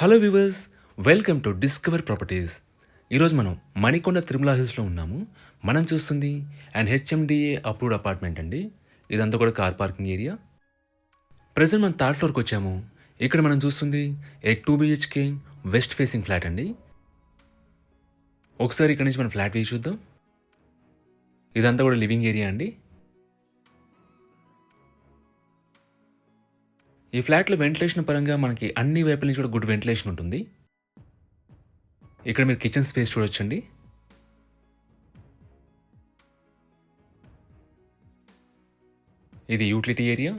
Hello viewers, welcome to discover properties. ఈరోజు మనం మణికొండ తిరుమల హిల్స్లో ఉన్నాము. మనం చూస్తుంది అండ్ హెచ్ఎండిఏ అప్రూవ్డ్ అపార్ట్మెంట్ అండి. ఇదంతా కూడా కార్ పార్కింగ్ ఏరియా. ప్రజెంట్ మనం థర్డ్ ఫ్లోర్కి వచ్చాము. ఇక్కడ మనం చూస్తుంది ఏ 2 BHK వెస్ట్ ఫేసింగ్ ఫ్లాట్ అండి. ఒకసారి ఇక్కడ నుంచి మనం ఫ్లాట్ వ్యూ చూద్దాం. ఇదంతా కూడా లివింగ్ ఏరియా అండి. ఈ ఫ్లాట్లో వెంటిలేషన్ పరంగా మనకి అన్ని వైపుల నుంచి కూడా గుడ్ వెంటిలేషన్ ఉంటుంది. ఇక్కడ మీరు కిచెన్ స్పేస్ చూడొచ్చండి. ఇది utility area.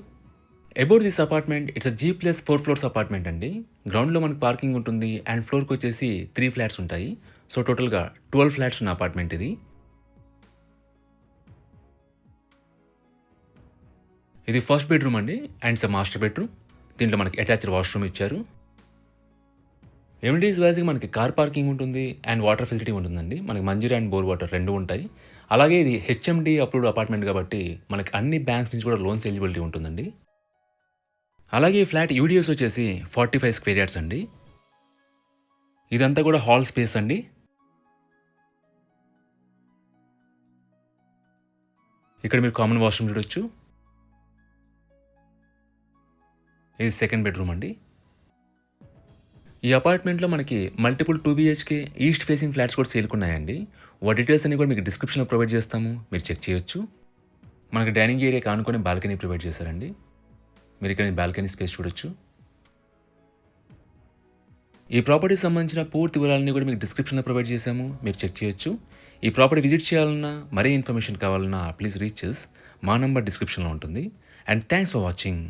About this apartment it's G+4 floors apartment అండి. గ్రౌండ్‌లో మనకు పార్కింగ్ ఉంటుంది అండ్ ఫ్లోర్‌కి వచ్చేసి 3 ఫ్లాట్స్ ఉంటాయి. సో టోటల్‌గా 12 ఫ్లాట్స్ ఉన్న అపార్ట్మెంట్ ఇది. ఇది ఫస్ట్ బెడ్‌రూమ్ అండి అండ్ ఇట్స్ మాస్టర్ బెడ్‌రూమ్. దీంట్లో మనకి అటాచ్డ్ వాష్‌రూమ్ ఇచ్చారు. ఎమ్యూనిటీస్ వైస్‌గా మనకి కార్ పార్కింగ్ ఉంటుంది అండ్ వాటర్ ఫెసిలిటీ ఉంటుందండి. మనకి మంజీరా అండ్ బోర్ వాటర్ 2 ఉంటాయి. అలాగే ఇది హెచ్ఎండి అప్రూవ్డ్ అపార్ట్మెంట్ కాబట్టి మనకి అన్ని బ్యాంక్స్ నుంచి కూడా లోన్స్ ఎలిజిబిలిటీ ఉంటుందండి. అలాగే ఈ ఫ్లాట్ యూడిఎస్ వచ్చేసి 45 స్క్వేర్ యార్డ్స్ అండి. ఇదంతా కూడా హాల్ స్పేస్ అండి. ఇక్కడ మీరు కామన్ వాష్రూమ్ చూడొచ్చు. ఇది సెకండ్ బెడ్రూమ్ అండి. ఈ అపార్ట్మెంట్‌లో మనకి multiple 2 BHK east facing flats కూడా సేల్‌కున్నాయండి. వాటి డీటెయిల్స్ అన్ని కూడా మీకు డిస్క్రిప్షన్‌లో ప్రొవైడ్ చేస్తాము. మీరు చెక్ చేయొచ్చు. మనకి డైనింగ్ ఏరియాకి ఆనుకొని బాల్కనీ ప్రొవైడ్ చేశారండి. మీరు ఇక్కడ బాల్కనీ స్పేస్ చూడొచ్చు. ఈ ప్రాపర్టీకి సంబంధించిన పూర్తి వివరాలన్నీ కూడా మీకు డిస్క్రిప్షన్‌లో ప్రొవైడ్ చేశాము. మీరు చెక్ చేయొచ్చు. ఈ ప్రాపర్టీ విజిట్ చేయాలన్నా, మరే ఇన్ఫర్మేషన్ కావాలన్నా ప్లీజ్ రీచ్ అస్. మా నంబర్ డిస్క్రిప్షన్‌లో ఉంటుంది. And thanks for watching.